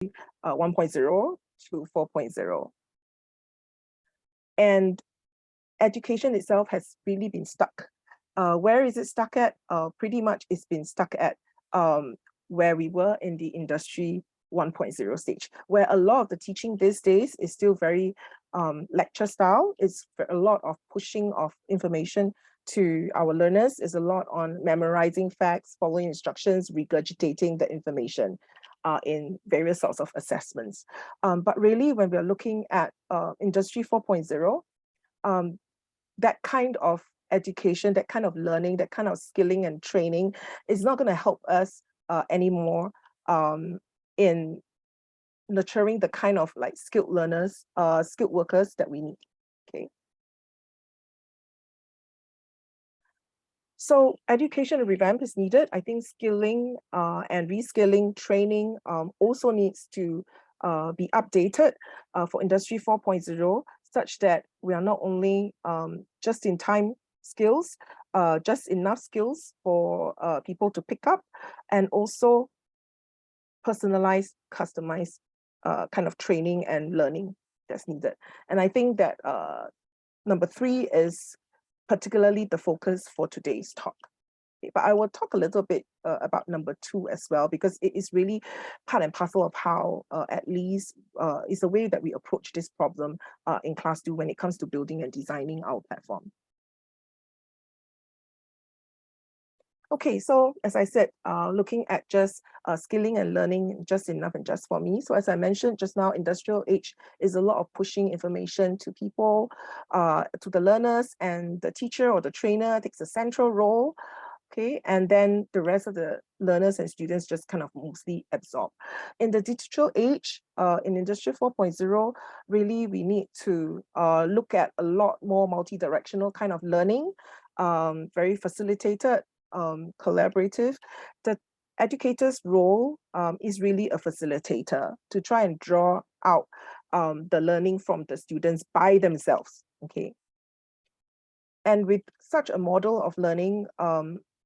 1.0 to 4.0. And education itself has really been stuck. Where is it stuck at? Pretty much it's been stuck at where we were in the industry 1.0 stage, where a lot of the teaching these days is still very lecture style. It's a lot of pushing of information to our learners. Is a lot on memorizing facts, following instructions, regurgitating the information in various sorts of assessments. But really, when we're looking at industry 4.0, that kind of education, that kind of learning, that kind of skilling and training is not going to help us anymore in nurturing the kind of like skilled learners, skilled workers that we need. Okay. So education revamp is needed. I think skilling and reskilling training also needs to be updated for Industry 4.0, such that we are not only just-in-time skills, just enough skills for people to pick up, and also personalized, customized kind of training and learning that's needed. And I think that number 3 is particularly the focus for today's talk. Okay, but I will talk a little bit about number 2 as well, because it is really part and parcel of how at least is the way that we approach this problem in ClassDo when it comes to building and designing our platform. Okay, so as I said, looking at just skilling and learning, just enough and just for me. So as I mentioned just now, industrial age is a lot of pushing information to people, to the learners, and the teacher or the trainer takes a central role. Okay, and then the rest of the learners and students just kind of mostly absorb. In the digital age, in Industry 4.0, really we need to look at a lot more multi-directional kind of learning, very facilitated, collaborative. The educator's role is really a facilitator to try and draw out the learning from the students by themselves. Okay, and with such a model of learning,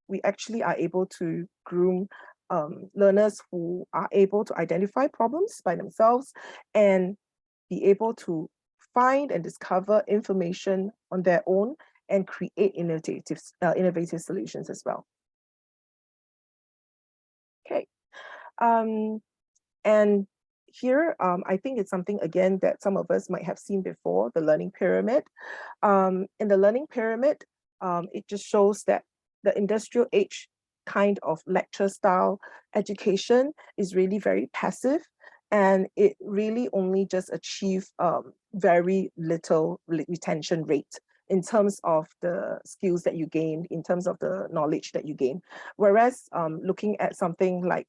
we actually are able to groom learners who are able to identify problems by themselves and be able to find and discover information on their own and create innovative solutions as well. Okay, and here, I think it's something, again, that some of us might have seen before, the learning pyramid. In the learning pyramid, it just shows that the industrial age kind of lecture style education is really very passive, and it really only just achieves very little retention rate in terms of the skills that you gain, in terms of the knowledge that you gain. Whereas looking at something like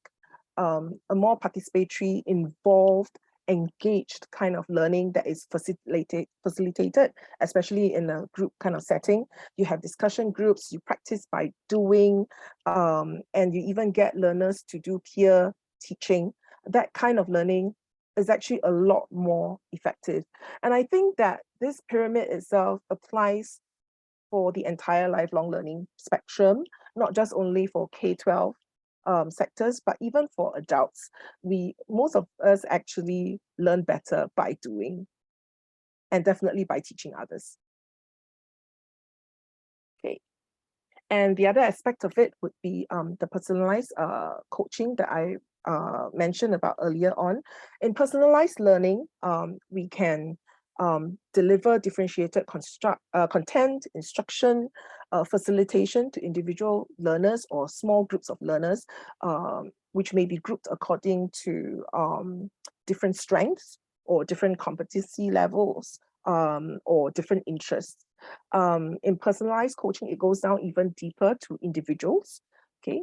a more participatory, involved, engaged kind of learning that is facilitated, especially in a group kind of setting. You have discussion groups, you practice by doing, and you even get learners to do peer teaching. That kind of learning is actually a lot more effective. And I think that this pyramid itself applies for the entire lifelong learning spectrum, not just only for K-12 sectors, but even for adults. Most of us actually learn better by doing, and definitely by teaching others. Okay, and the other aspect of it would be the personalized coaching that I mentioned about earlier on. In personalized learning, we can deliver differentiated content, instruction, facilitation to individual learners or small groups of learners, which may be grouped according to different strengths or different competency levels or different interests. In personalized coaching, it goes down even deeper to individuals. Okay.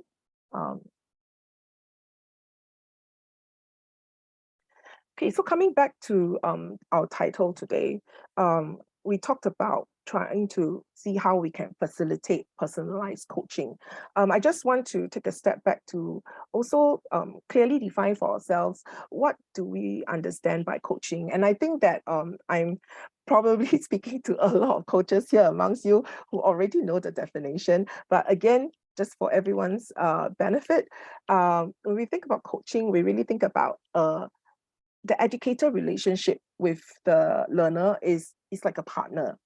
Okay, so coming back to our title today, we talked about trying to see how we can facilitate personalized coaching. I just want to take a step back to also clearly define for ourselves, what do we understand by coaching? And I think that I'm probably speaking to a lot of coaches here amongst you who already know the definition. But again, just for everyone's benefit, when we think about coaching, we really think about the educator relationship with the learner is like a partner,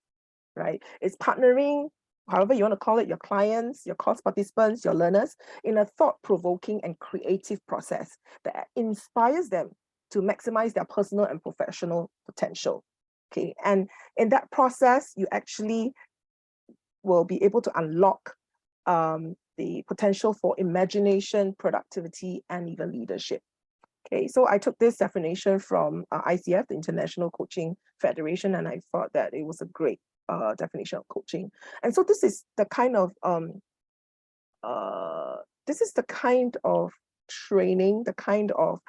right? It's partnering, however you want to call it, your clients, your course participants, your learners, in a thought-provoking and creative process that inspires them to maximize their personal and professional potential. Okay, and in that process, you actually will be able to unlock the potential for imagination, productivity, and even leadership. Okay, so I took this definition from ICF, the International Coaching Federation, and I thought that it was a great definition of coaching. And so this is the kind of training, the kind of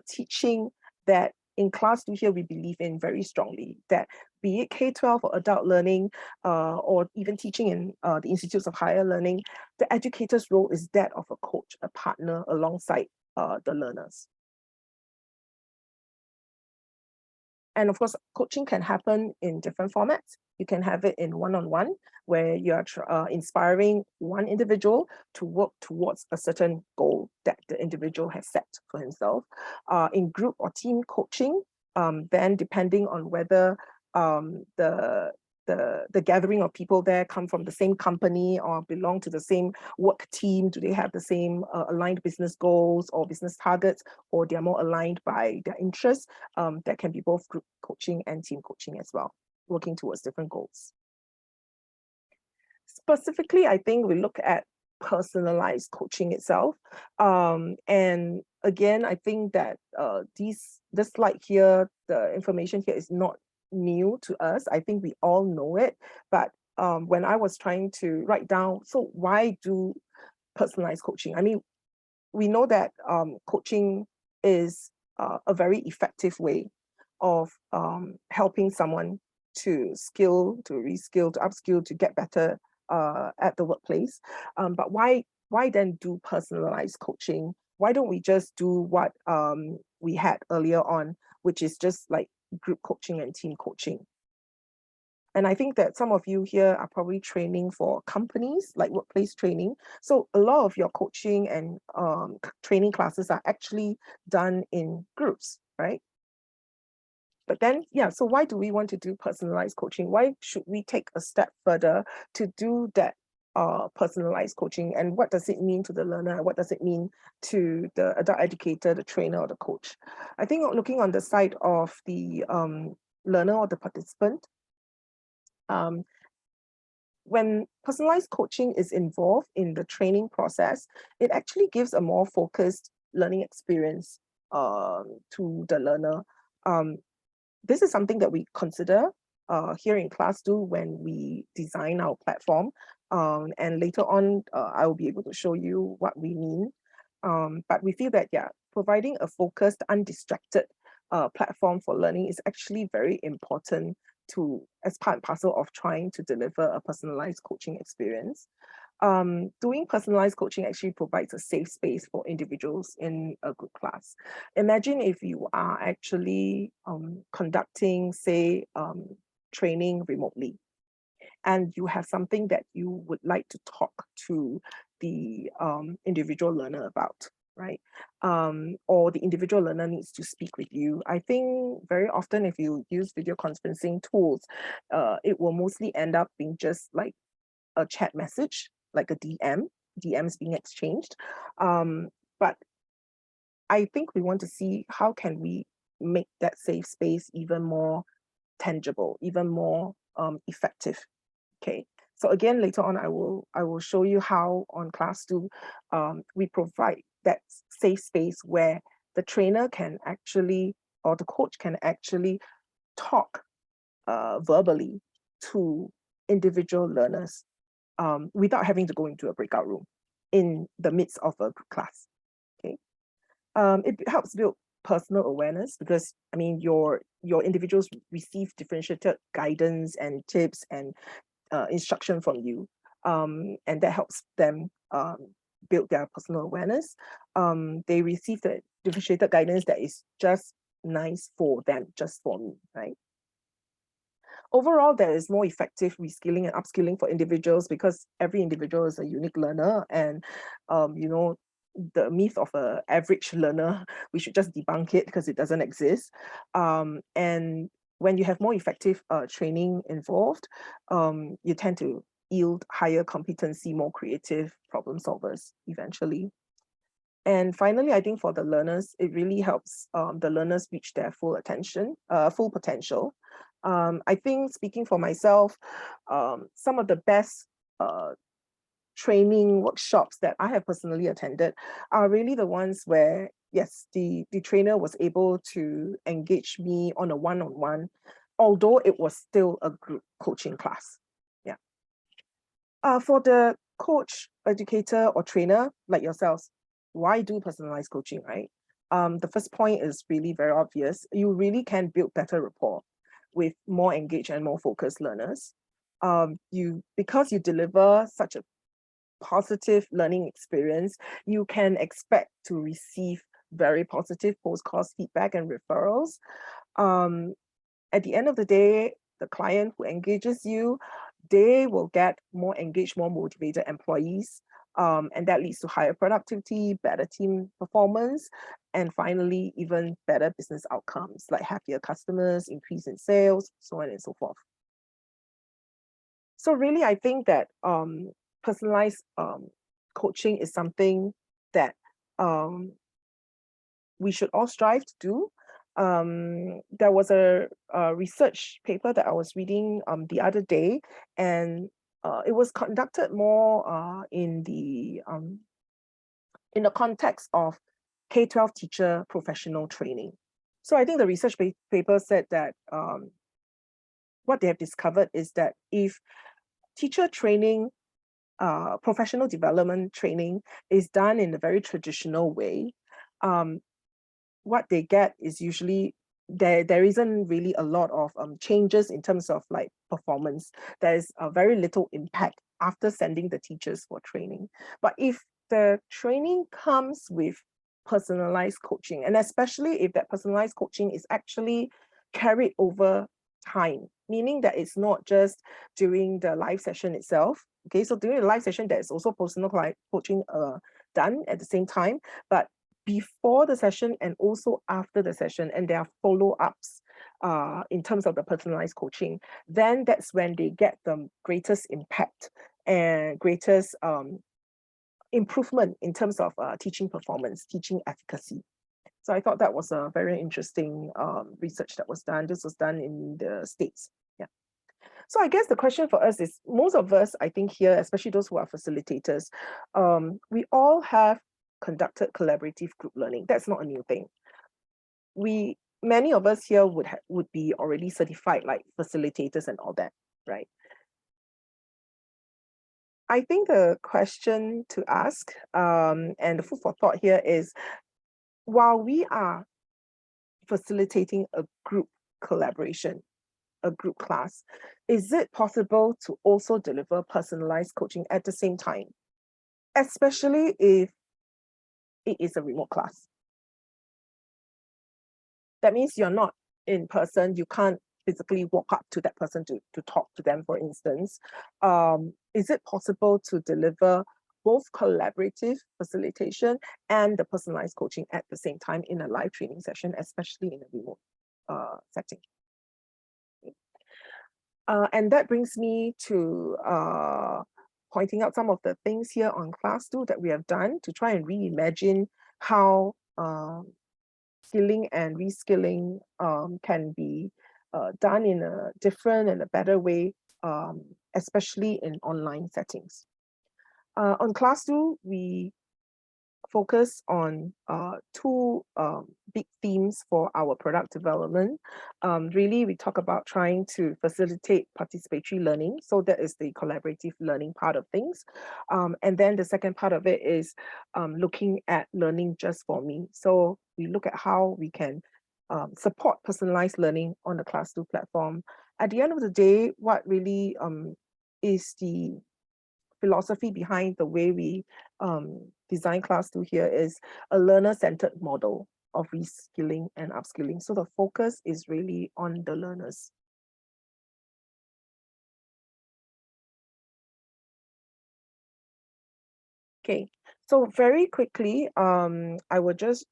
teaching that in ClassDo here we believe in very strongly, that be it K-12 or adult learning, or even teaching in the institutes of higher learning, the educator's role is that of a coach, a partner alongside the learners. And of course, coaching can happen in different formats. You can have it in one-on-one, where you're inspiring one individual to work towards a certain goal that the individual has set for himself. In group or team coaching, then depending on whether the gathering of people there come from the same company or belong to the same work team, do they have the same aligned business goals or business targets, or they're more aligned by their interests, that can be both group coaching and team coaching as well, working towards different goals. Specifically, I think we look at personalized coaching itself. And again, I think that this slide here, the information here is not new to us. I think we all know it, but when I was trying to write down, so why do personalized coaching? I mean, we know that coaching is a very effective way of helping someone to skill, to reskill, to upskill, to get better at the workplace. But why then do personalized coaching? Why don't we just do what we had earlier on, which is just like group coaching and team coaching? And I think that some of you here are probably training for companies, like workplace training. So a lot of your coaching and training classes are actually done in groups, right? But then, yeah, so why do we want to do personalized coaching? Why should we take a step further to do that personalized coaching? And what does it mean to the learner? What does it mean to the adult educator, the trainer, or the coach? I think looking on the side of the learner or the participant, when personalized coaching is involved in the training process, it actually gives a more focused learning experience to the learner. This is something that we consider here in ClassDo when we design our platform. And later on, I will be able to show you what we mean. But we feel that, yeah, providing a focused, undistracted platform for learning is actually very important as part and parcel of trying to deliver a personalized coaching experience. Doing personalized coaching actually provides a safe space for individuals in a group class. Imagine if you are actually conducting, say, training remotely, and you have something that you would like to talk to the individual learner about, right? Or the individual learner needs to speak with you. I think very often if you use video conferencing tools, it will mostly end up being just like a chat message, like a DMs being exchanged. But I think we want to see how can we make that safe space even more tangible, even more effective. Okay. So again, later on, I will show you how on ClassDo we provide that safe space where the trainer can actually, or the coach can actually talk verbally to individual learners without having to go into a breakout room in the midst of a class. Okay. It helps build personal awareness because, I mean, your individuals receive differentiated guidance and tips and instruction from you, and that helps them build their personal awareness. They receive the differentiated guidance that is just nice for them, just for me, right? Overall, there is more effective reskilling and upskilling for individuals because every individual is a unique learner, and the myth of an average learner. We should just debunk it because it doesn't exist. And when you have more effective training involved, you tend to yield higher competency, more creative problem solvers eventually. And finally, I think for the learners, it really helps the learners reach their full potential. I think, speaking for myself, some of the best training workshops that I have personally attended are really the ones where, yes, the trainer was able to engage me on a one-on-one, although it was still a group coaching class. Yeah. For the coach, educator, or trainer like yourselves, why do personalized coaching, right? The first point is really very obvious. You really can build better rapport with more engaged and more focused learners. Because you deliver such a positive learning experience, you can expect to receive very positive post-course feedback and referrals. At the end of the day, the client who engages you, they will get more engaged, more motivated employees. And that leads to higher productivity, better team performance, and finally, even better business outcomes like happier customers, increase in sales, so on and so forth. So really, I think that personalized coaching is something that we should all strive to do. There was a research paper that I was reading the other day, and it was conducted more in the context of K-12 teacher professional training. So I think the research paper said that what they have discovered is that if teacher training, professional development training is done in a very traditional way, what they get is usually there isn't really a lot of changes in terms of like performance. There's a very little impact after sending the teachers for training. But if the training comes with personalized coaching, and especially if that personalized coaching is actually carried over time, meaning that it's not just during the live session itself. Okay, so during the live session, there's also personal coaching done at the same time, but before the session and also after the session, and there are follow-ups in terms of the personalized coaching, then that's when they get the greatest impact and greatest improvement in terms of teaching performance, teaching efficacy. So I thought that was a very interesting research that was done. This was done in the States. Yeah. So I guess the question for us is, most of us, I think here, especially those who are facilitators, we all have conducted collaborative group learning. That's not a new thing. Many of us here would be already certified like facilitators and all that, right? I think the question to ask and the food for thought here is, while we are facilitating a group collaboration, a group class, is it possible to also deliver personalized coaching at the same time, especially if it is a remote class? That means you're not in person, you can't physically walk up to that person to talk to them, for instance. Is it possible to deliver both collaborative facilitation and the personalized coaching at the same time in a live training session, especially in a remote setting? And that brings me to pointing out some of the things here on ClassDo that we have done to try and reimagine how skilling and reskilling can be done in a different and a better way, especially in online settings. On ClassDo, we focus on two big themes for our product development. Really, we talk about trying to facilitate participatory learning. So that is the collaborative learning part of things. And then the second part of it is looking at learning just for me. So we look at how we can support personalized learning on the ClassDo platform. At the end of the day, what really is the philosophy behind the way we design ClassDo here is a learner-centered model of reskilling and upskilling. So the focus is really on the learners. Okay, So very quickly, I will just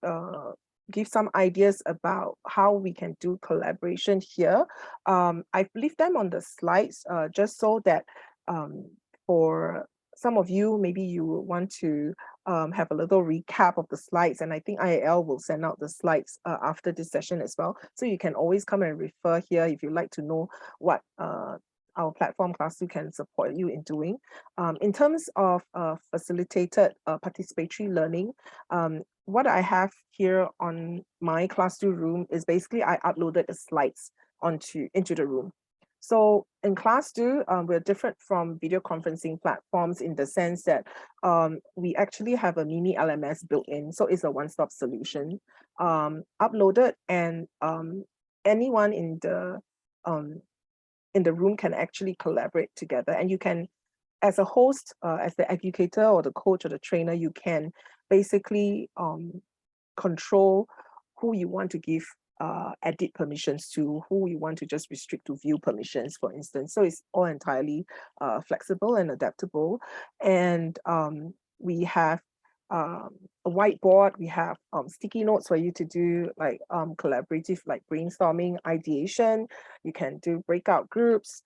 give some ideas about how we can do collaboration here. I've left them on the slides just so that for some of you, maybe you want to have a little recap of the slides, and I think IAL will send out the slides after this session as well. So you can always come and refer here if you'd like to know what our platform ClassDo can support you in doing. In terms of facilitated participatory learning, what I have here on my ClassDo room is basically I uploaded the slides into the room. So in ClassDo, we're different from video conferencing platforms in the sense that we actually have a mini LMS built in. So it's a one-stop solution uploaded, and anyone in the room can actually collaborate together. And you can, as a host, as the educator or the coach or the trainer, you can basically control who you want to give edit permissions to, who you want to just restrict to view permissions, for instance. So it's all entirely flexible and adaptable. And we have a whiteboard, we have sticky notes for you to do like collaborative, like brainstorming, ideation. You can do breakout groups.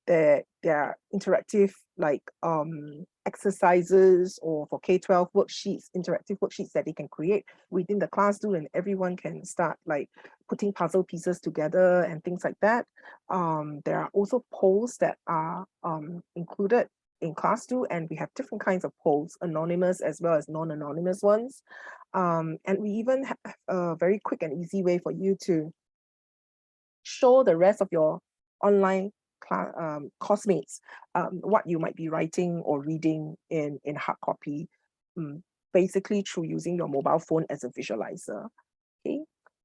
There are interactive like exercises, or for K-12 worksheets, interactive worksheets that they can create within the ClassDo, and everyone can start like putting puzzle pieces together and things like that. There are also polls that are included in ClassDo, and we have different kinds of polls, anonymous as well as non-anonymous ones. And we even have a very quick and easy way for you to show the rest of your online classmates what you might be writing or reading in hard copy, basically through using your mobile phone as a visualizer. Okay,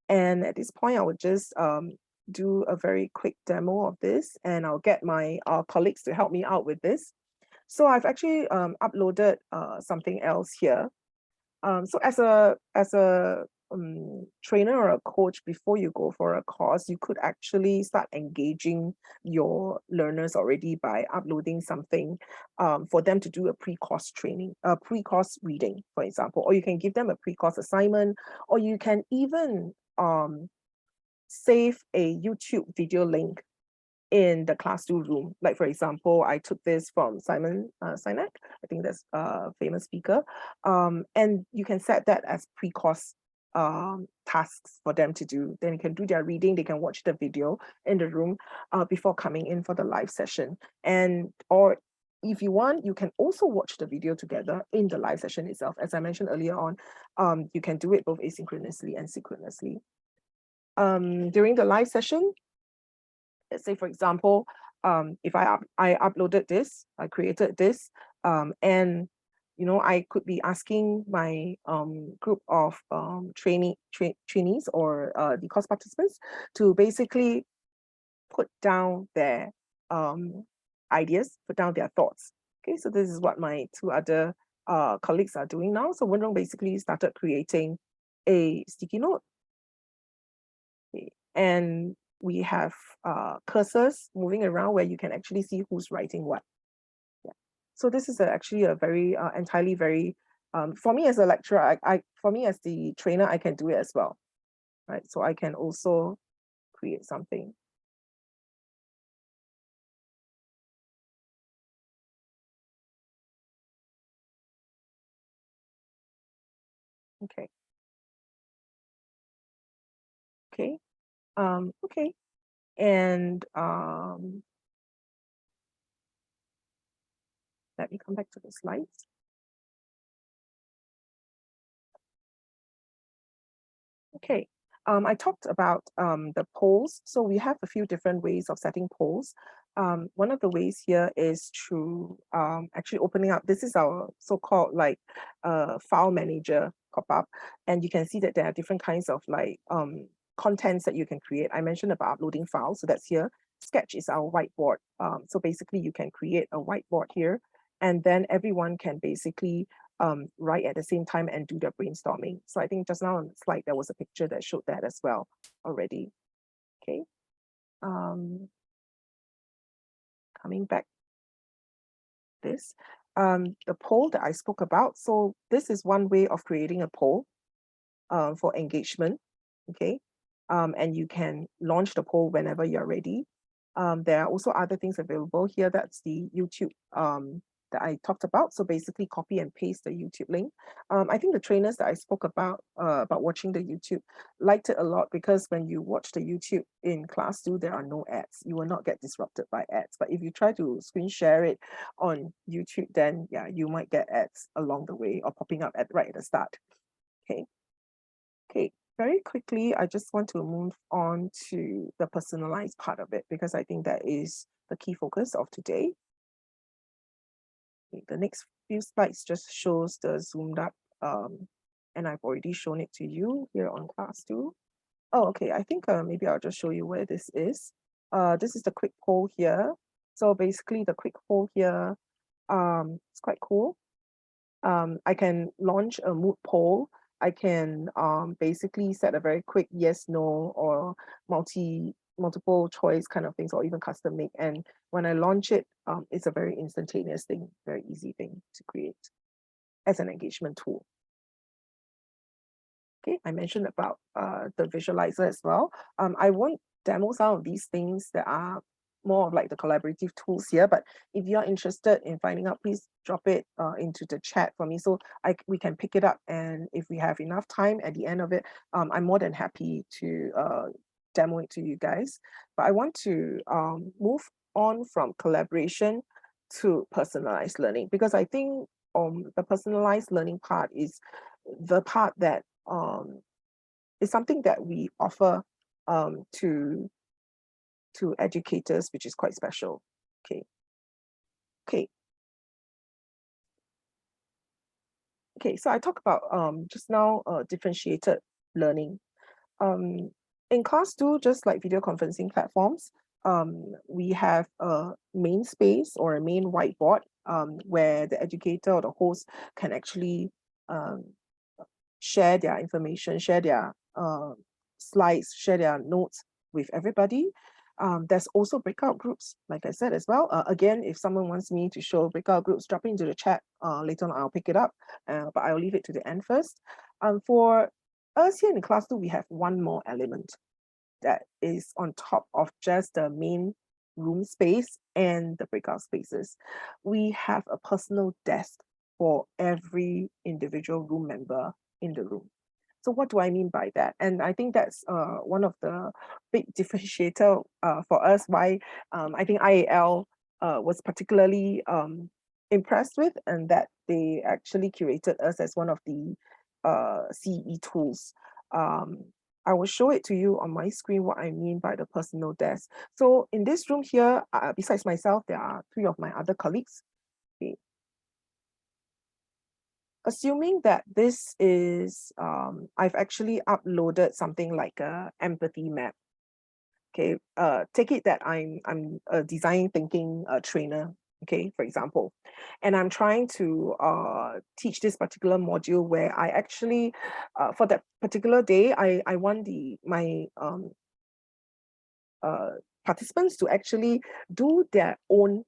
and at this point I would just do a very quick demo of this, and I'll get my colleagues to help me out with this. So I've actually uploaded something else here. So as a trainer or a coach, before you go for a course, you could actually start engaging your learners already by uploading something for them to do a pre-course training, a pre-course reading, for example, or you can give them a pre-course assignment, or you can even save a YouTube video link in the ClassDo room. Like, for example, I took this from Simon Sinek, I think that's a famous speaker. And you can set that as pre-course tasks for them to do. Then you can do their reading, they can watch the video in the room before coming in for the live session. Or if you want, you can also watch the video together in the live session itself. As I mentioned earlier on, you can do it both asynchronously and synchronously. During the live session, let's say, for example, if I uploaded this, I created this, and I could be asking my group of trainees or the course participants to basically put down their ideas, put down their thoughts. Okay, so this is what my two other colleagues are doing now. So Wenrong basically started creating a sticky note. Okay. And we have cursors moving around where you can actually see who's writing what. Yeah. So this is actually a very entirely very, for me as a lecturer, for me as the trainer, I can do it as well, right? So I can also create something. Okay. Okay. Okay. And let me come back to the slides. Okay. I talked about the polls. So we have a few different ways of setting polls. One of the ways here is through actually opening up. This is our so-called like file manager pop-up, and you can see that there are different kinds of like contents that you can create. I mentioned about uploading files, so that's here. Sketch is our whiteboard. So basically you can create a whiteboard here, and then everyone can basically write at the same time and do their brainstorming. So I think just now on the slide, there was a picture that showed that as well already. Okay. Coming back this. the poll that I spoke about. So this is one way of creating a poll for engagement, okay? And you can launch the poll whenever you're ready. There are also other things available here. That's the YouTube that I talked about. So basically copy and paste the YouTube link. I think the trainers that I spoke about watching the YouTube liked it a lot, because when you watch the YouTube in ClassDo, there are no ads. You will not get disrupted by ads. But if you try to screen share it on YouTube, then yeah, you might get ads along the way or popping up right at the start. Okay. Okay, very quickly, I just want to move on to the personalized part of it, because I think that is the key focus of today. Okay, the next few slides just shows the zoomed up, and I've already shown it to you here on ClassDo. Oh, okay, I think maybe I'll just show you where this is. This is the quick poll here. So basically the quick poll here, it's quite cool. I can launch a mood poll. I can basically set a very quick yes, no, or multiple choice kind of things, or even custom make. And when I launch it, it's a very instantaneous thing, very easy thing to create as an engagement tool. Okay, I mentioned about the visualizer as well. I won't demo some of these things that are more of like the collaborative tools here, but if you're interested in finding out, please drop it into the chat for me, so we can pick it up, and if we have enough time at the end of it, I'm more than happy to demo it to you guys. But I want to move on from collaboration to personalized learning, because I think the personalized learning part is the part that is something that we offer to educators, which is quite special. Okay. Okay. Okay, so I talked about just now differentiated learning. In ClassDo, just like video conferencing platforms, we have a main space or a main whiteboard where the educator or the host can actually share their information, share their slides, share their notes with everybody. There's also breakout groups, like I said as well. Again, if someone wants me to show breakout groups, drop into the chat. Later on, I'll pick it up, but I'll leave it to the end first. For us here in ClassDo, we have one more element that is on top of just the main room space and the breakout spaces. We have a personal desk for every individual room member in the room. So what do I mean by that? And I think that's one of the big differentiator for us, why I think IAL was particularly impressed with, and that they actually curated us as one of the CE tools. I will show it to you on my screen what I mean by the personal desk. So in this room here, besides myself, there are 3 of my other colleagues. Okay. Assuming that this is, I've actually uploaded something like a empathy map. Okay, take it that I'm a design thinking trainer, okay, for example, and I'm trying to teach this particular module where I actually, for that particular day, I want my participants to actually do their own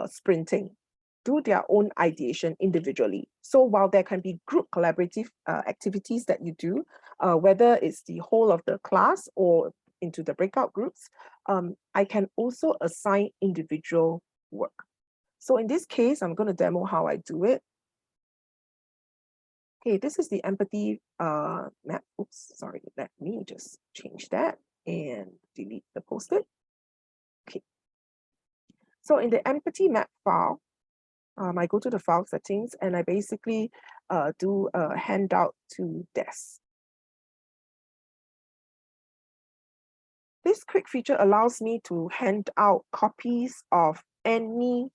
sprinting, do their own ideation individually. So while there can be group collaborative activities that you do, whether it's the whole of the class or into the breakout groups, I can also assign individual work. So in this case, I'm going to demo how I do it. Okay, this is the empathy map. Oops, sorry, let me just change that and delete the post-it. Okay. So in the empathy map file, I go to the file settings and I basically do a handout to desks. This quick feature allows me to hand out copies of any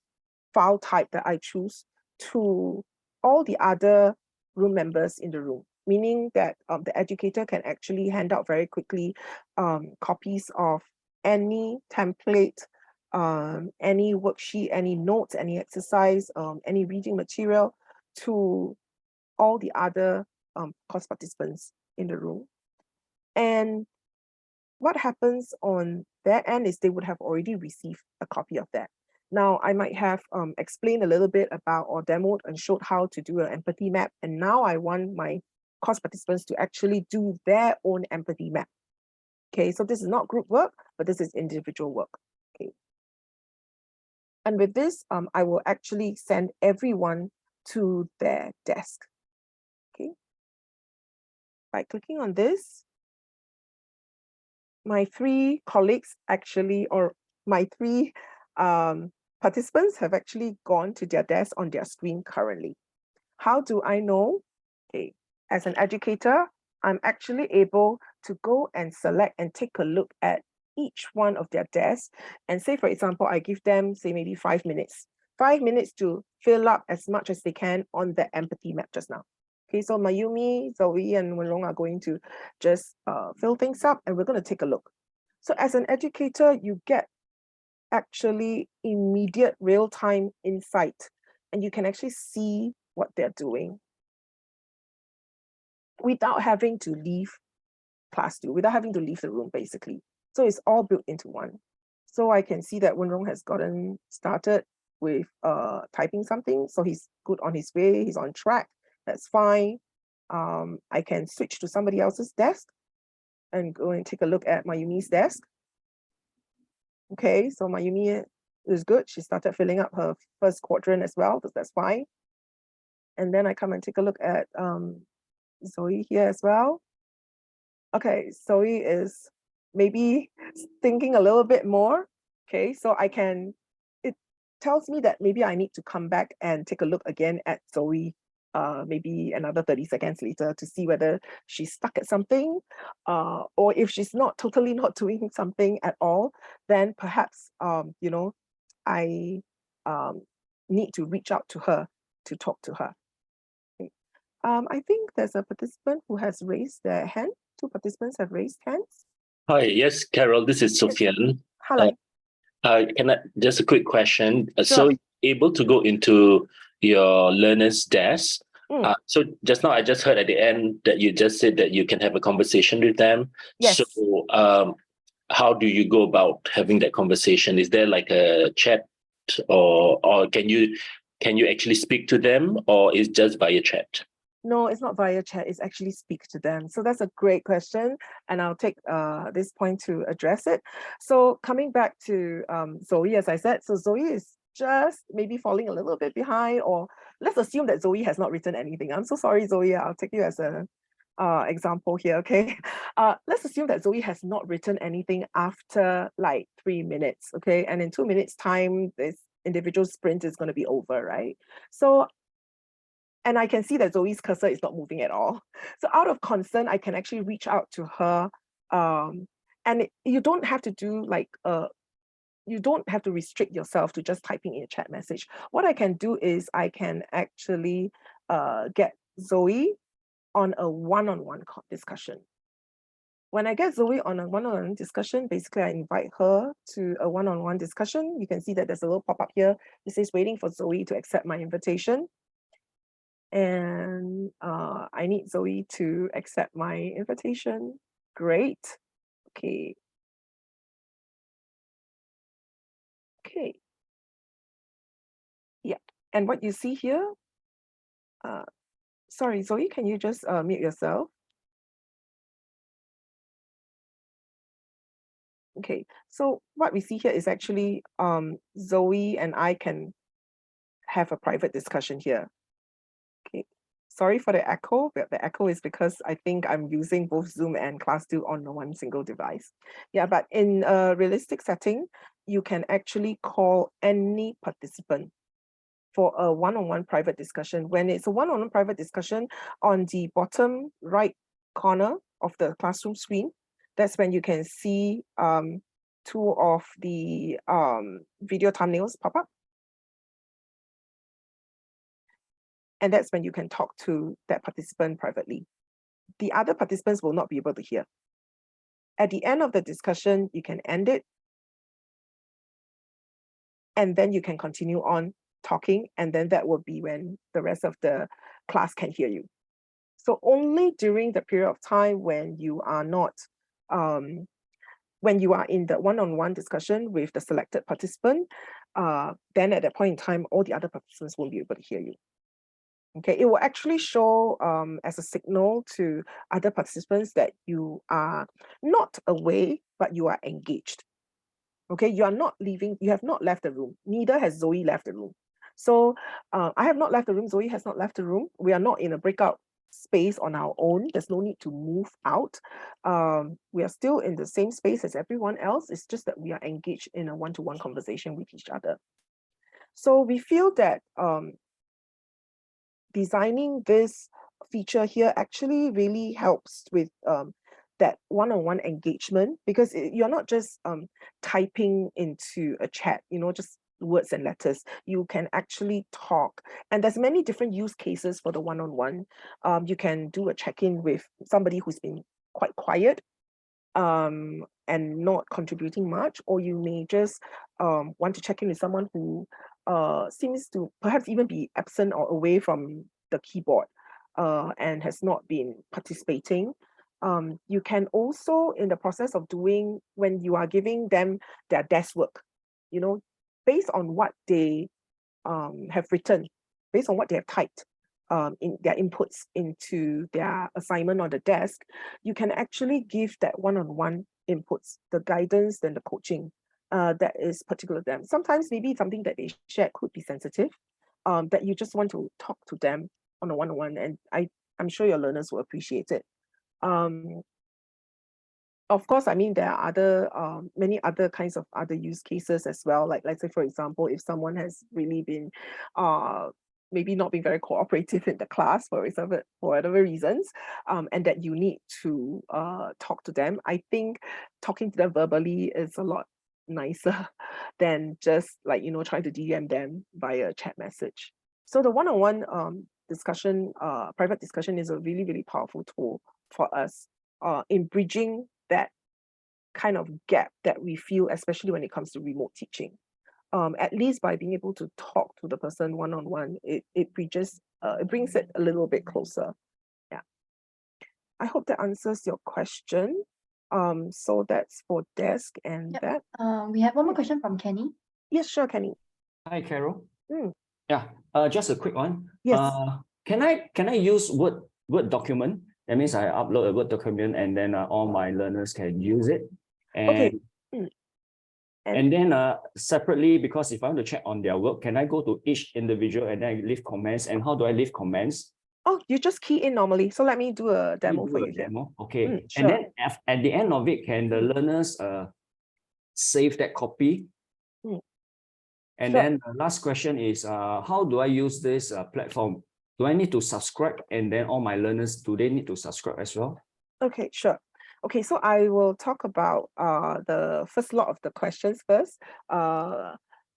file type that I choose to all the other room members in the room, meaning that the educator can actually hand out very quickly copies of any template, any worksheet, any notes, any exercise, any reading material to all the other course participants in the room. And what happens on their end is they would have already received a copy of that. Now I might have explained a little bit about or demoed and showed how to do an empathy map. And now I want my course participants to actually do their own empathy map. Okay, so this is not group work, but this is individual work. Okay. And with this, I will actually send everyone to their desk. Okay. By clicking on this, my 3 colleagues actually, or my 3 participants have actually gone to their desk on their screen currently. How do I know? Okay, as an educator, I'm actually able to go and select and take a look at each one of their desks and say, for example, I give them, say, maybe 5 minutes. 5 minutes to fill up as much as they can on the empathy map just now. Okay, so Mayumi, Zoe, and Wenlong are going to just fill things up, and we're going to take a look. So as an educator, you get actually immediate real-time insight, and you can actually see what they're doing without having to leave ClassDo, without having to leave the room, basically. So it's all built into one. So I can see that Wenrong has gotten started with typing something. So he's good on his way, he's on track, that's fine. I can switch to somebody else's desk and go and take a look at Mayumi's desk. Okay, so Mayumi is good. She started filling up her first quadrant as well, so that's fine. And then I come and take a look at Zoe here as well. Okay, Zoe is maybe thinking a little bit more. Okay, so it tells me that maybe I need to come back and take a look again at Zoe, maybe another 30 seconds later to see whether she's stuck at something, or if she's totally not doing something at all, then perhaps, you know, I need to reach out to her to talk to her. Okay. I think there's a participant who has raised their hand. 2 participants have raised hands. Hi, yes, Carol, this is Sophian. Hello. Can I just a quick question? Sure. So able to go into your learner's desk. So just now I just heard at the end that you just said that you can have a conversation with them. Yes. So how do you go about having that conversation? Is there like a chat or can you actually speak to them, or is just via chat? No, it's not via chat, it's actually speak to them. So that's a great question, and I'll take this point to address it. So coming back to Zoe, as I said, so Zoe is just maybe falling a little bit behind, or let's assume that Zoe has not written anything. I'm so sorry, Zoe, I'll take you as an example here, okay? Let's assume that Zoe has not written anything after like 3 minutes, okay? And in 2 minutes time, this individual sprint is going to be over, right? So, and I can see that Zoe's cursor is not moving at all. So out of concern, I can actually reach out to her. And you don't have to do like, you don't have to restrict yourself to just typing in a chat message. What I can do is I can actually get Zoe on a one-on-one discussion. When I get Zoe on a one-on-one discussion, basically I invite her to a one-on-one discussion. You can see that there's a little pop-up here. It says waiting for Zoe to accept my invitation. And I need Zoe to accept my invitation. Great. Okay. Okay. Yeah. And what you see here, sorry, Zoe, can you just mute yourself? Okay. So what we see here is actually Zoe and I can have a private discussion here. Okay. Sorry for the echo, but the echo is because I think I'm using both Zoom and ClassDo on one single device. Yeah, but in a realistic setting, you can actually call any participant for a one-on-one private discussion. When it's a one-on-one private discussion, on the bottom right corner of the classroom screen, that's when you can see 2 of the video thumbnails pop up. And that's when you can talk to that participant privately. The other participants will not be able to hear. At the end of the discussion, you can end it. And then you can continue on talking. And then that will be when the rest of the class can hear you. So only during the period of time when you are not, when you are in the one-on-one discussion with the selected participant, then at that point in time, all the other participants won't be able to hear you. Okay, it will actually show as a signal to other participants that you are not away, but you are engaged. Okay, you are not leaving, you have not left the room. Neither has Zoe left the room. So I have not left the room. Zoe has not left the room. We are not in a breakout space on our own. There's no need to move out. We are still in the same space as everyone else. It's just that we are engaged in a one-to-one conversation with each other. So we feel that designing this feature here actually really helps with that one-on-one engagement, because you're not just typing into a chat, just words and letters. You can actually talk, and there's many different use cases for the one-on-one. You can do a check-in with somebody who's been quite quiet and not contributing much, or you may just want to check in with someone who seems to perhaps even be absent or away from the keyboard and has not been participating. You can also, in the process of doing, when you are giving them their desk work, based on what they have written, based on what they have typed in their inputs into their assignment on the desk, you can actually give that one-on-one inputs, the guidance, then the coaching that is particular to them. Sometimes maybe something that they share could be sensitive, that you just want to talk to them on a one-on-one, and I'm sure your learners will appreciate it. Of course, I mean, there are other many other kinds of other use cases as well. Like, let's say, for example, if someone has really been maybe not being very cooperative in the class, for example, for whatever reasons, and that you need to talk to them, I think talking to them verbally is a lot nicer than just like, trying to DM them via chat message. So the one-on-one discussion, private discussion, is a really, really powerful tool for us in bridging that kind of gap that we feel, especially when it comes to remote teaching. At least by being able to talk to the person one-on-one, it bridges, it brings it a little bit closer. Yeah. I hope that answers your question. So that's for desk and Yep. that. We have one more question from Kenny. Yes, sure, Kenny. Hi, Carol. Mm. Yeah, just a quick one. Yes. Can I use Word document? That means I upload a Word document and then all my learners can use it. And, Okay. Mm. And then separately, because if I want to check on their work, can I go to each individual and then I leave comments? And how do I leave comments? Oh, you just key in normally. So let me do a demo for you here. Okay. Sure. And then at the end of it, can the learners save that copy? And Sure. then the last question is, how do I use this platform? Do I need to subscribe? And then all my learners, do they need to subscribe as well? Okay, sure. Okay, so I will talk about the first lot of the questions first.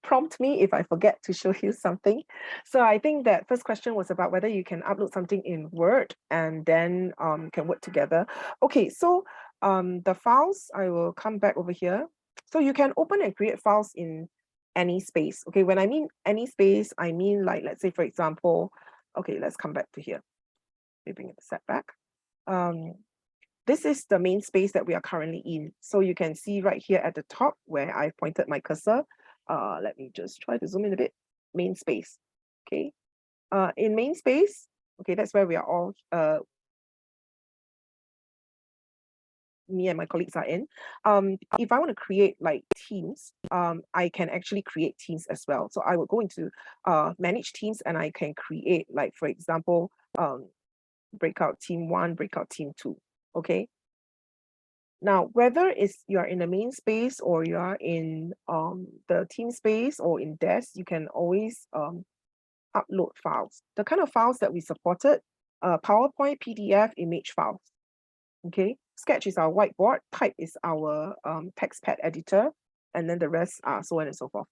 Prompt me if I forget to show you something. So I think that first question was about whether you can upload something in Word and then can work together. Okay, so the files, I will come back over here. So you can open and create files in any space. Okay, when I mean any space, I mean, like, let's say, for example, okay, let's come back to here. Let me bring it a step back. This is the main space that we are currently in. So you can see right here at the top where I've pointed my cursor. Let me just try to zoom in a bit. Main space. Okay. In main space, okay, that's where we are all, me and my colleagues are in. If I want to create like teams, I can actually create teams as well. So I will go into manage teams and I can create, like, for example, breakout team 1, breakout team 2. Okay. Now, whether you're in the main space or you are in the team space or in desk, you can always upload files. The kind of files that we supported, PowerPoint, PDF, image files. Okay, Sketch is our whiteboard, Type is our text pad editor, and then the rest are so on and so forth.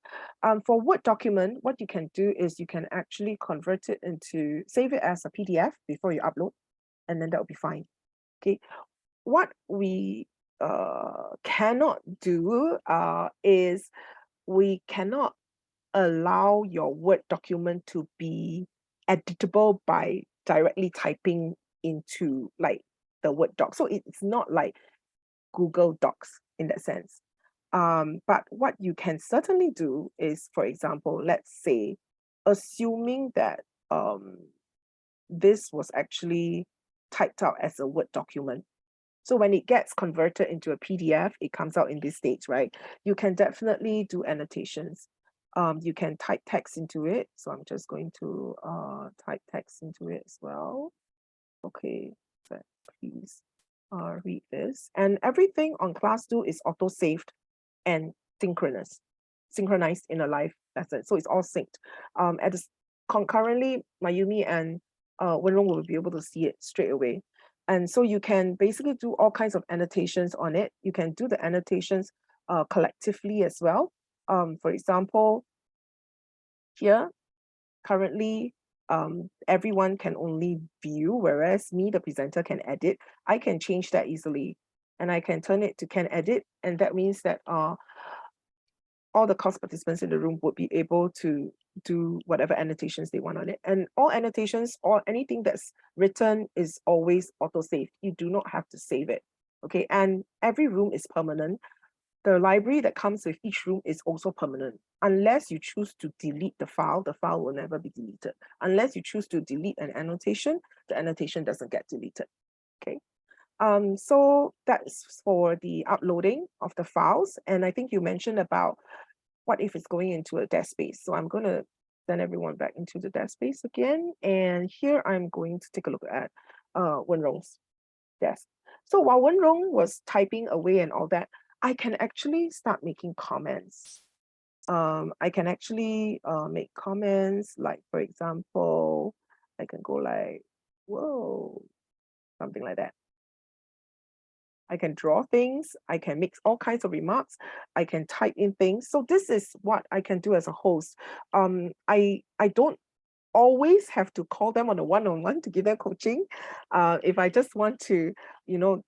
For Word document, what you can do is you can actually convert it into, save it as a PDF before you upload, and then that will be fine. Okay, what we cannot do is we cannot allow your Word document to be editable by directly typing into like the Word doc. So it's not like Google Docs in that sense. But what you can certainly do is, for example, let's say, assuming that this was actually typed out as a Word document. So when it gets converted into a PDF, it comes out in this state, right? You can definitely do annotations. You can type text into it. So I'm just going to type text into it as well. Okay, so please read this. And everything on ClassDo is auto-saved and synchronized in a live lesson. So it's all synced. Concurrently, Mayumi and Wenrong will be able to see it straight away. And so you can basically do all kinds of annotations on it. You can do the annotations collectively as well. For example, here, currently, everyone can only view, whereas me, the presenter, can edit. I can change that easily, and I can turn it to can edit, and that means that all the course participants in the room would be able to do whatever annotations they want on it. And all annotations or anything that's written is always auto-saved. You do not have to save it, okay? And every room is permanent. The library that comes with each room is also permanent. Unless you choose to delete the file will never be deleted. Unless you choose to delete an annotation, the annotation doesn't get deleted, okay? So that's for the uploading of the files. And I think you mentioned about what if it's going into a desk space. So I'm going to send everyone back into the desk space again. And here I'm going to take a look at Wenrong's desk. So while Wenrong was typing away and all that, I can actually start making comments. I can actually make comments, like, for example, I can go like, whoa, something like that. I can draw things, I can make all kinds of remarks, I can type in things. So this is what I can do as a host. I don't always have to call them on a one-on-one to give them coaching. If I just want to,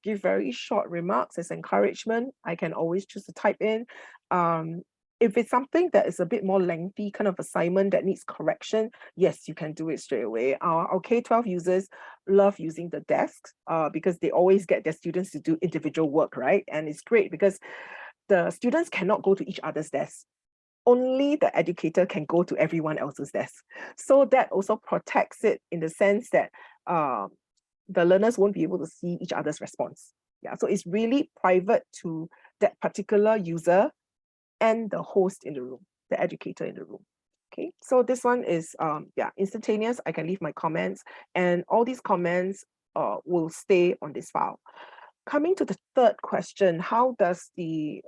give very short remarks as encouragement, I can always choose to type in. If it's something that is a bit more lengthy kind of assignment that needs correction, yes, you can do it straight away. Our K-12 users love using the desks because they always get their students to do individual work, right? And it's great because the students cannot go to each other's desks. Only the educator can go to everyone else's desk. So that also protects it in the sense that the learners won't be able to see each other's response. Yeah, so it's really private to that particular user and the host in the room, the educator in the room. Okay, so this one is instantaneous. I can leave my comments, and all these comments will stay on this file. Coming to the third question, how does the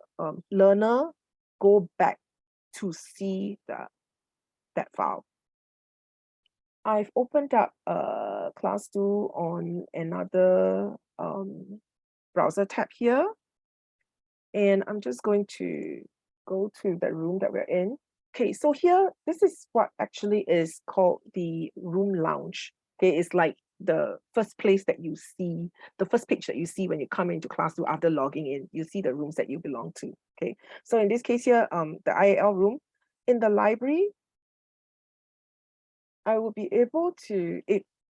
learner go back to see that file? I've opened up ClassDo on another browser tab here, and I'm just going to go to the room that we're in. Okay, so here, this is what actually is called the room lounge. Okay, it's like the first place that you see, the first page that you see when you come into ClassDo after logging in. You see the rooms that you belong to. Okay, so in this case here, the IAL room. In the library, I will be able to,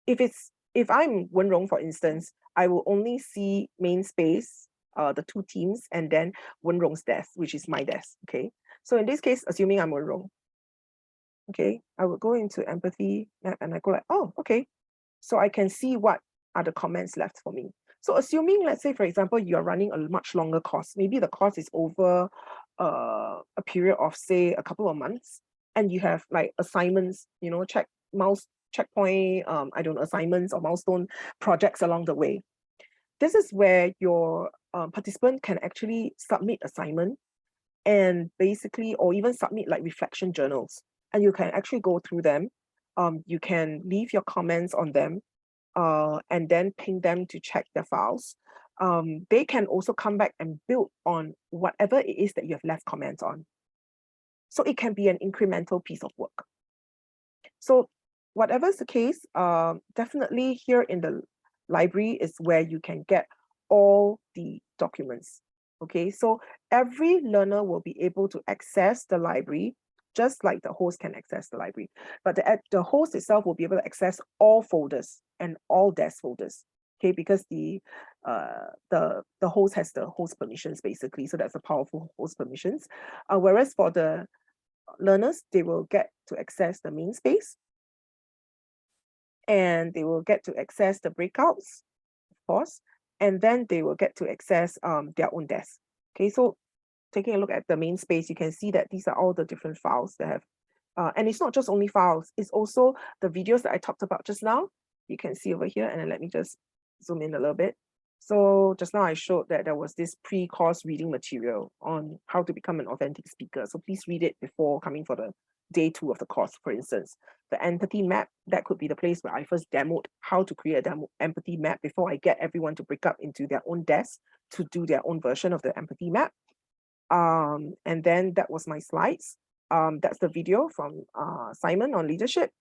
if I'm Wenrong, for instance, I will only see main space, the two teams, and then Wenrong's desk, which is my desk. Okay, so in this case, assuming I'm Wenrong, okay, I will go into empathy map and I go like, oh, okay, so I can see what are the comments left for me. So assuming, let's say, for example, you're running a much longer course, maybe the course is over a period of, say, a couple of months, and you have like assignments, checkpoint, I don't know, assignments or milestone projects along the way. This is where your participant can actually submit assignment and basically, or even submit like reflection journals, and you can actually go through them. You can leave your comments on them and then ping them to check their files. They can also come back and build on whatever it is that you have left comments on. So it can be an incremental piece of work. So whatever's the case, definitely here in the library is where you can get all the documents. Okay, so every learner will be able to access the library just like the host can access the library. But the host itself will be able to access all folders and all desk folders. Okay, because the the host has the host permissions basically. So that's a powerful host permissions. Whereas for the learners, they will get to access the main space, and they will get to access the breakouts, of course, and then they will get to access their own desk. Okay, so taking a look at the main space, you can see that these are all the different files that have, and it's not just only files, it's also the videos that I talked about just now. You can see over here, and then let me just zoom in a little bit. So just now I showed that there was this pre-course reading material on how to become an authentic speaker. So please read it before coming for the day 2 of the course, for instance. The empathy map, that could be the place where I first demoed how to create an empathy map before I get everyone to break up into their own desk to do their own version of the empathy map. And then that was my slides. That's the video from Simon on leadership.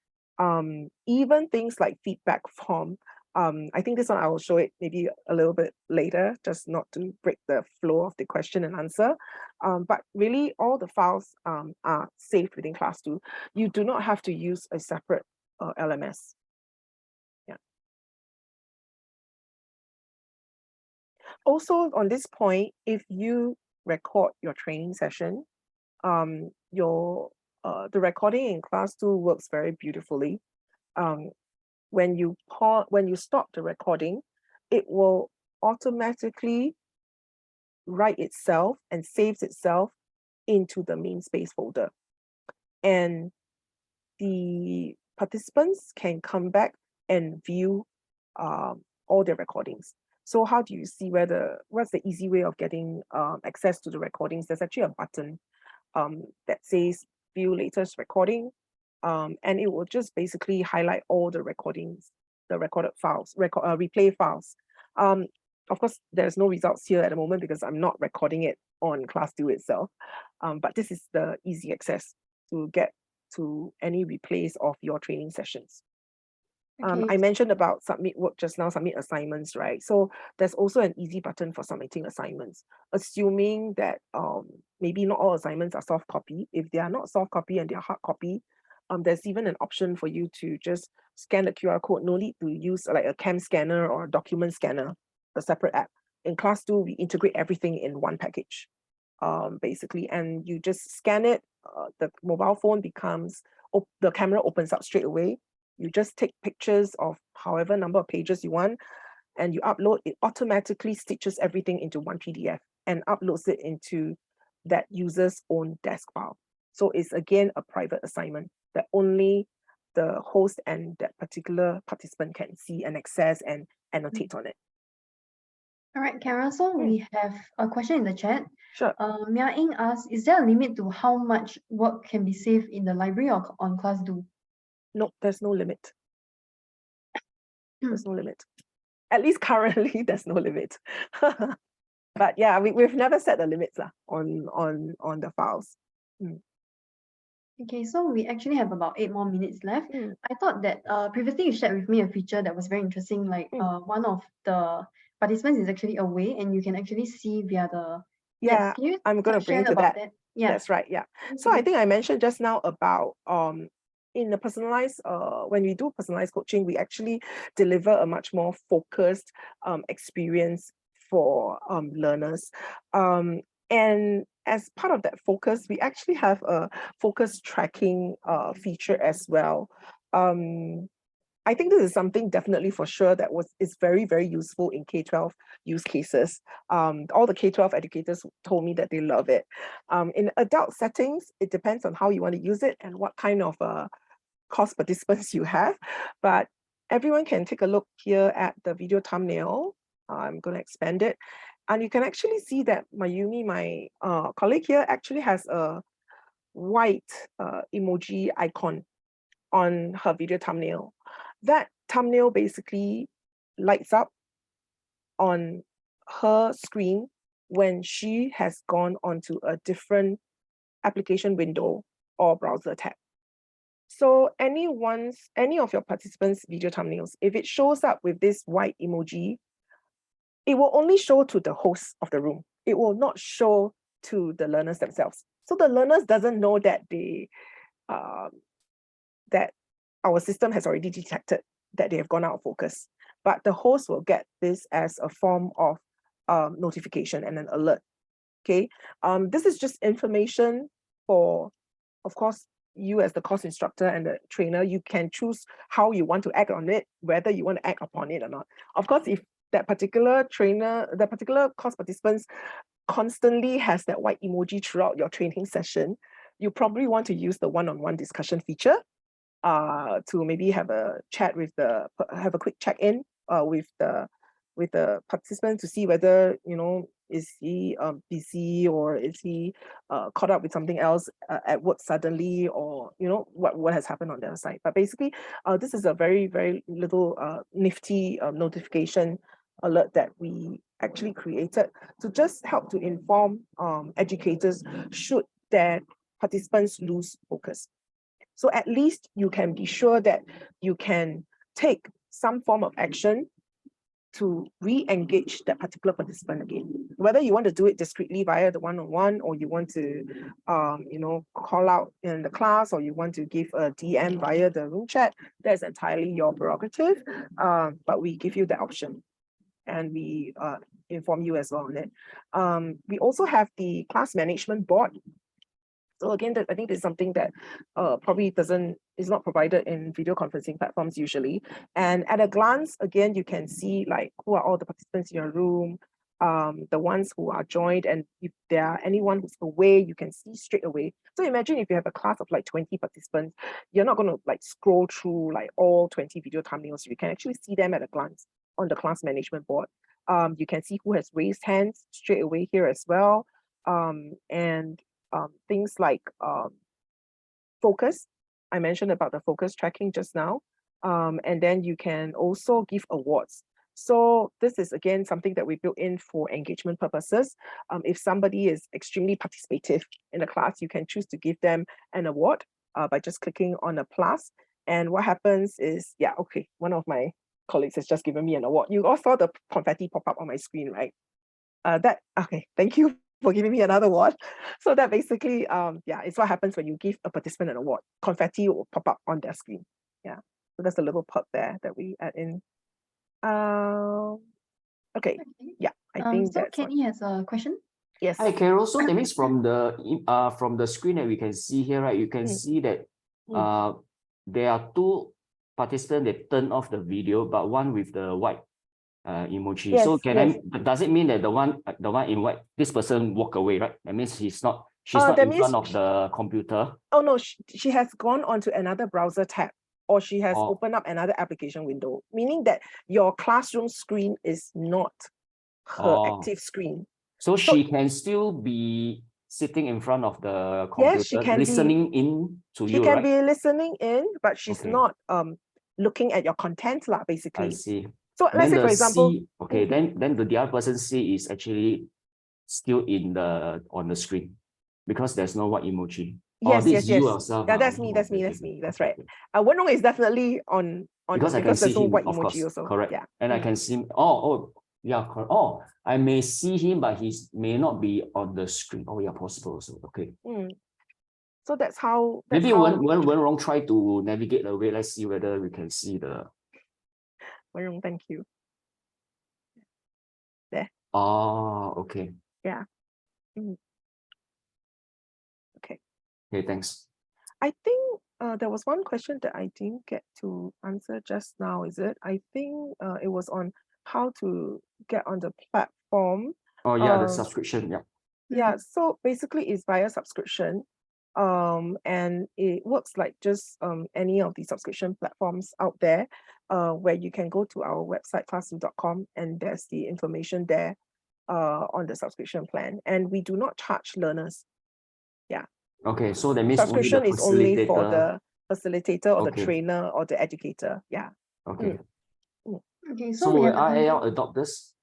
Even things like feedback form. I think this one I will show it maybe a little bit later, just not to break the flow of the question and answer. But really all the files are saved within ClassDo. You do not have to use a separate LMS. Yeah. Also on this point, if you record your training session, the recording in ClassDo works very beautifully. When you stop the recording, it will automatically write itself and saves itself into the main space folder. And the participants can come back and view all their recordings. So how do you see what's the easy way of getting access to the recordings? There's actually a button that says view latest recording. And it will just basically highlight all the recordings, the recorded files, replay files. Of course, there's no results here at the moment because I'm not recording it on ClassDo itself. But this is the easy access to get to any replays of your training sessions. Okay. I mentioned about submit work just now, submit assignments, right? So there's also an easy button for submitting assignments, assuming that maybe not all assignments are soft copy. If they are not soft copy and they're hard copy, there's even an option for you to just scan the QR code. No need to use like a cam scanner or a document scanner, a separate app. In ClassDo, we integrate everything in one package, basically, and you just scan it. The mobile phone becomes, the camera opens up straight away. You just take pictures of however number of pages you want, and you upload. It automatically stitches everything into one PDF and uploads it into that user's own desk file. So it's again a private assignment that only the host and that particular participant can see and access and annotate on it. All right, Kara, so we have a question in the chat. Sure. Mia Ying asks, is there a limit to how much work can be saved in the library or on ClassDo? No, there's no limit. There's no limit. At least currently, there's no limit. But yeah, we've never set the limits on the files. Okay, so we actually have about 8 more minutes left. I thought that previously you shared with me a feature that was very interesting, like one of the participants is actually away and you can actually see via the Yeah, I'm going to bring to that. Yeah, that's right. Yeah. So I think I mentioned just now about in the personalized, when we do personalized coaching, we actually deliver a much more focused experience for learners. And as part of that focus, we actually have a focus tracking feature as well. I think this is something definitely for sure that is very, very useful in K-12 use cases. All the K-12 educators told me that they love it. In adult settings, it depends on how you want to use it and what kind of course participants you have. But everyone can take a look here at the video thumbnail. I'm going to expand it. And you can actually see that Mayumi, my colleague here, actually has a white emoji icon on her video thumbnail. That thumbnail basically lights up on her screen when she has gone onto a different application window or browser tab. So any of your participants' video thumbnails, if it shows up with this white emoji, it will only show to the host of the room. It will not show to the learners themselves. So the learners doesn't know that that our system has already detected that they have gone out of focus. but the host will get this as a form of notification and an alert. Okay, this is just information for, of course, you as the course instructor and the trainer. You can choose how you want to act on it, whether you want to act upon it or not. Of course, if that particular trainer, the particular course participants constantly has that white emoji throughout your training session, you probably want to use the one-on-one discussion feature to maybe have a chat with have a quick check-in with the participant to see whether, is he busy, or is he caught up with something else at work suddenly, or what has happened on their side. But basically, this is a very, very little nifty notification alert that we actually created to just help to inform educators should their participants lose focus. So at least you can be sure that you can take some form of action to re-engage that particular participant again. Whether you want to do it discreetly via the one-on-one, or you want to, call out in the class, or you want to give a DM via the room chat, that's entirely your prerogative. But we give you the option, and we inform you as well on it. We also have the class management board. So again, I think there's something that probably is not provided in video conferencing platforms usually. And at a glance, again, you can see like who are all the participants in your room, the ones who are joined, and if there are anyone who's away, you can see straight away. So imagine if you have a class of like 20 participants, you're not going to like scroll through like all 20 video thumbnails. You can actually see them at a glance on the class management board. You can see who has raised hands straight away here as well. And things like focus. I mentioned about the focus tracking just now. And then you can also give awards. So this is, again, something that we built in for engagement purposes. If somebody is extremely participative in a class, you can choose to give them an award by just clicking on a plus. And what happens is, one of my colleagues has just given me an award. You all saw the confetti pop up on my screen, right? Thank you for giving me another award. So that basically, it's what happens when you give a participant an award. Confetti will pop up on their screen. Yeah, so that's a little perk there that we add in. Okay. Yeah, I think so that's Kenny has a question. Yes. Hi, Carol. So that means from the screen that we can see here, right? You can see that there are two participants that turn off the video, but one with the white emoji. Yes, so does it mean that the one in white, this person walk away, right? That means she's not in front of the computer. Oh no, she has gone onto another browser tab, or she has opened up another application window, meaning that your classroom screen is not her active screen. So she can still be sitting in front of the computer, yes, she can listening in to you, She can right? be listening in, but she's not looking at your content, basically. I see. So let's say, for example, then the other person C is actually still on the screen because there's no white emoji. Yes, this is you yes. yourself. Yeah, that's me. That's right. OneonOne is definitely on because I can see there's no him, white of emoji course. also. Correct. Yeah. And I can see. I may see him, but he may not be on the screen. Possible also. Okay. So that's how. Maybe Wen try to navigate away. Let's see whether we can see the. Wen, thank you. There. Oh, okay. Yeah. Okay. Okay, thanks. I think there was one question that I didn't get to answer just now, is it? I think it was on how to get on the platform. Oh yeah, the subscription, yeah. Yeah, so basically it's via subscription. And it works like just any of the subscription platforms out there, where you can go to our website ClassDo.com, and there's the information there on the subscription plan. And we do not charge learners. Yeah. Okay, so that means subscription is only for the facilitator or the Okay. trainer or the educator. Yeah. Okay. Okay, So we will have IAL adopt this?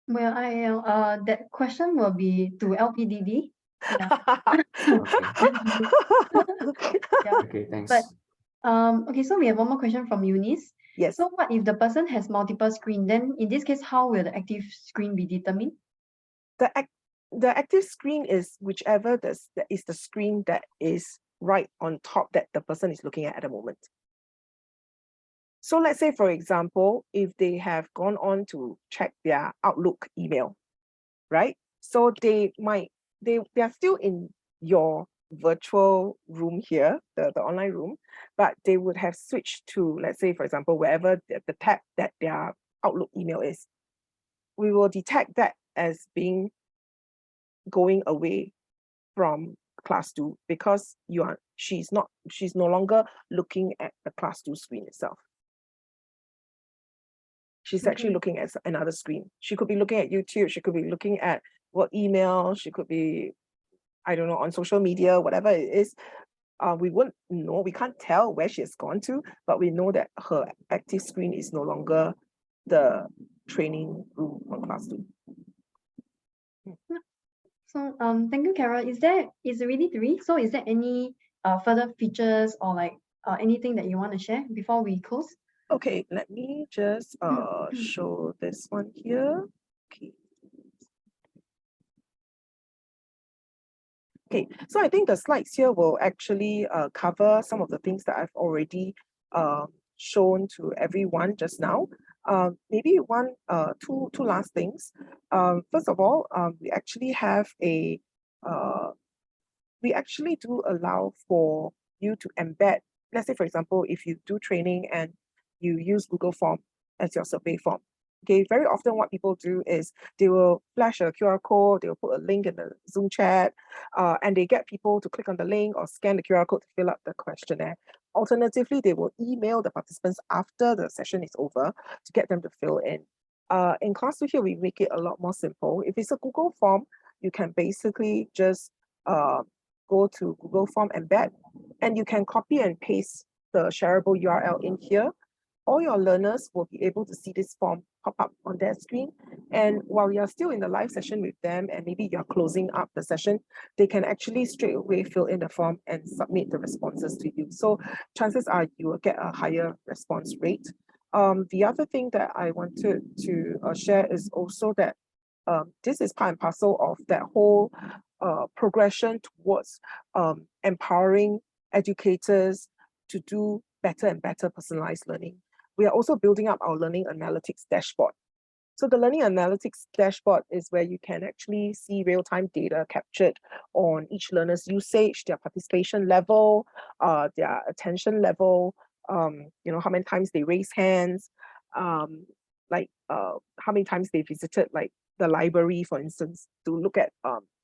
Well, that question will be to LPDD. Yeah. Yeah. Okay, thanks. But okay, so we have one more question from Eunice. Yes. So what if the person has multiple screen? Then in this case, how will the active screen be determined? The active screen is whichever that is the screen that is right on top that the person is looking at the moment. So let's say, for example, if they have gone on to check their Outlook email, right? So they are still in your virtual room here, the online room, but they would have switched to, let's say, for example, wherever the tab that their Outlook email is. We will detect that as being going away from ClassDo because she's no longer looking at the ClassDo screen itself. She's actually looking at another screen. She could be looking at YouTube, she could be looking at what email, she could be, I don't know, on social media, whatever it is. We won't know, we can't tell where she has gone to, but we know that her active screen is no longer the training room on ClassDo. So thank you, Carol. Is it really 3? So is there any further features or like anything that you want to share before we close? Okay, let me just show this one here. Okay. Okay, so I think the slides here will actually cover some of the things that I've already shown to everyone just now. Maybe two last things. First of all, we actually have we actually do allow for you to embed, let's say, for example, if you do training and you use Google Form as your survey form. Okay, very often what people do is they will flash a QR code, they will put a link in the Zoom chat, and they get people to click on the link or scan the QR code to fill out the questionnaire. Alternatively, they will email the participants after the session is over to get them to fill in. In ClassDo here, we make it a lot more simple. If it's a Google form, you can basically just go to Google Form Embed, and you can copy and paste the shareable URL in here. All your learners will be able to see this form pop up on their screen. And while you're still in the live session with them, and maybe you're closing up the session, they can actually straight away fill in the form and submit the responses to you. So chances are you will get a higher response rate. The other thing that I wanted to share is also that this is part and parcel of that whole progression towards empowering educators to do better and better personalized learning. We are also building up our learning analytics dashboard. So the learning analytics dashboard is where you can actually see real-time data captured on each learner's usage, their participation level, their attention level, how many times they raise hands, how many times they visited like the library, for instance, to look at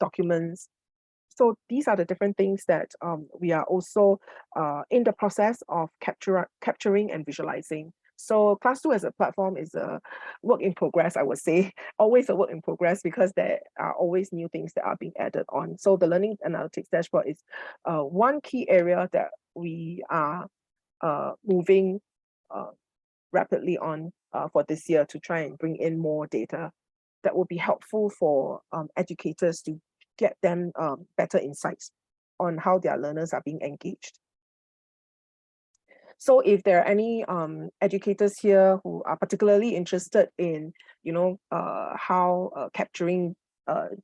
documents. So these are the different things that we are also in the process of capturing and visualizing. So ClassDo as a platform is a work in progress, I would say, always a work in progress because there are always new things that are being added on. So the Learning Analytics Dashboard is one key area that we are moving rapidly on for this year to try and bring in more data that will be helpful for educators to get them better insights on how their learners are being engaged. So if there are any educators here who are particularly interested in, how capturing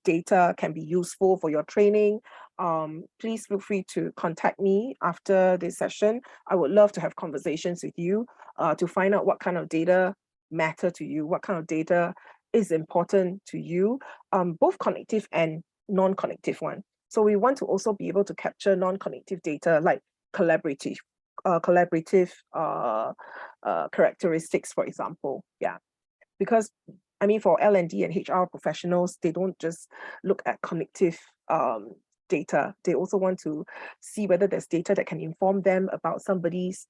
data can be useful for your training, please feel free to contact me after this session. I would love to have conversations with you to find out what kind of data matter to you, what kind of data is important to you, both cognitive and non-cognitive one. So we want to also be able to capture non-cognitive data like collaborative characteristics, for example. Yeah, because I mean, for L&D and HR professionals, they don't just look at cognitive data. They also want to see whether there's data that can inform them about somebody's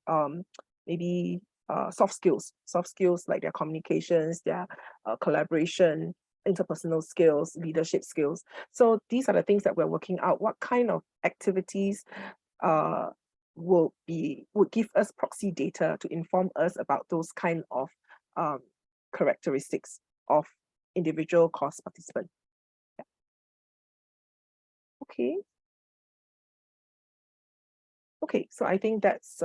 maybe soft skills like their communications, their collaboration, interpersonal skills, leadership skills. So these are the things that we're working out. What kind of activities would give us proxy data to inform us about those kind of characteristics of individual course participant. Yeah. Okay, so I think that's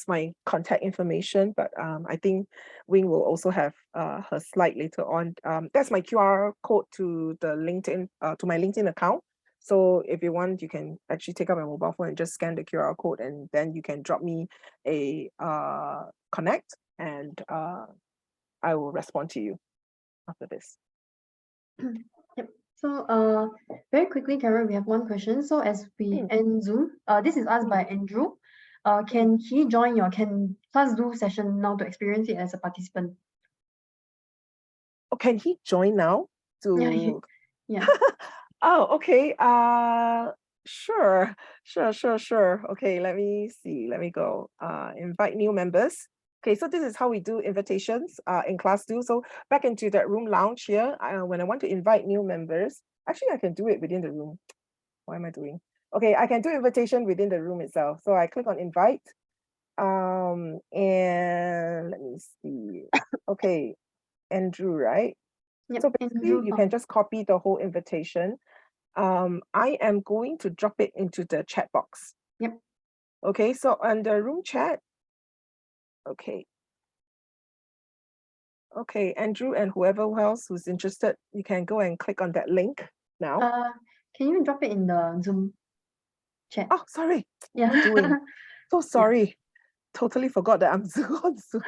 my contact information, but I think Wing will also have her slide later on. That's my QR code to the LinkedIn, to my LinkedIn account. So if you want, you can actually take up my mobile phone and just scan the QR code, and then you can drop me a connect, and I will respond to you after this. Yep. So very quickly, Carol, we have one question. So as we end Zoom, this is asked by Andrew. Can he join your ClassDo session now to experience it as a participant? Oh, can he join now? Yeah. Oh, okay. Sure. Okay, let me see. Let me go. Invite new members. Okay, so this is how we do invitations in ClassDo. So back into that room lounge here, when I want to invite new members, actually I can do it within the room. What am I doing? Okay, I can do invitation within the room itself. So I click on invite. And let me see. Okay, Andrew, right? Yep. So basically, you can just copy the whole invitation. I am going to drop it into the chat box. Yep. Okay, so on the room chat, okay. Okay, Andrew and whoever else who's interested, you can go and click on that link now. Can you drop it in the Zoom chat? Oh, sorry. Yeah. What am I doing? So sorry. Totally forgot that I'm on Zoom.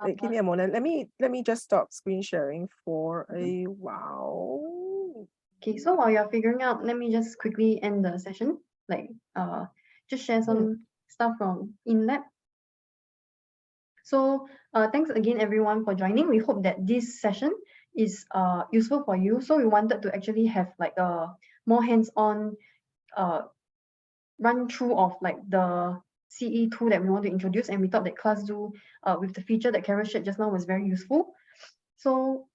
Wait, give me a moment. Let me just stop screen sharing for a while. Okay, so while you're figuring out, let me just quickly end the session. Like just share some stuff from InLab. So thanks again everyone for joining. We hope that this session is useful for you. So we wanted to actually have like a more hands-on run through of like the CE tool that we want to introduce, and we thought that ClassDo with the feature that Carol shared just now was very useful. So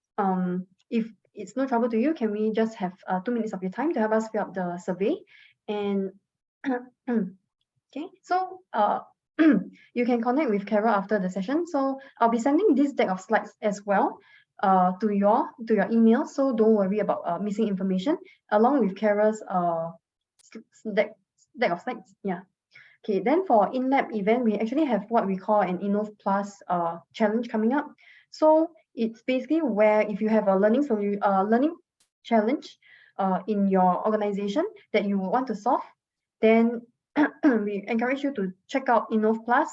if it's no trouble to you, can we just have 2 minutes of your time to help us fill up the survey? And okay, so you can connect with Carol after the session. So I'll be sending this deck of slides as well to your email. So don't worry about missing information along with Carol's deck of slides. Yeah. Okay, then for InLab event, we actually have what we call an innovPlus challenge coming up. So it's basically where if you have a learning challenge in your organization that you want to solve, then we encourage you to check out innovPlus.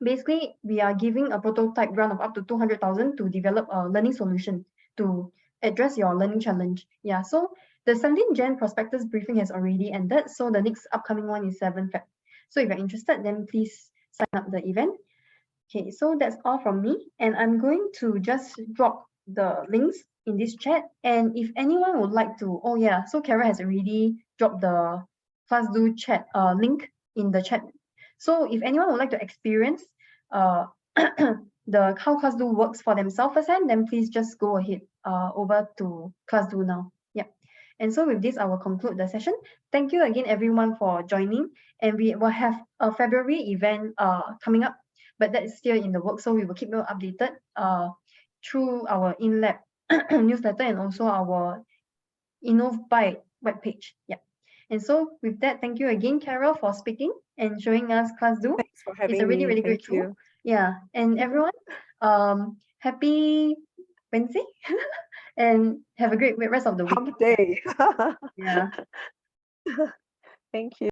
Basically, we are giving a prototype grant of up to 200,000 to develop a learning solution to address your learning challenge. Yeah, so the 17 Jan prospectus briefing has already ended. So the next upcoming one is 7 Feb. So if you're interested, then please sign up the event. Okay, so that's all from me. And I'm going to just drop the links in this chat. And if anyone would like to, oh yeah, so Carol has already dropped the ClassDo chat link in the chat. So if anyone would like to experience how ClassDo works for themselves firsthand, then please just go ahead over to ClassDo now. Yep. And so with this, I will conclude the session. Thank you again, everyone, for joining. And we will have a February event coming up, but that is still in the works. So we will keep you updated through our InLab newsletter and also our innovBite webpage. Yeah. And so with that, thank you again, Carol, for speaking and showing us ClassDo. Thanks for having me. It's a really, really great tool. Yeah. And everyone, happy Wednesday and have a great rest of the week. Hump day. Yeah. Thank you.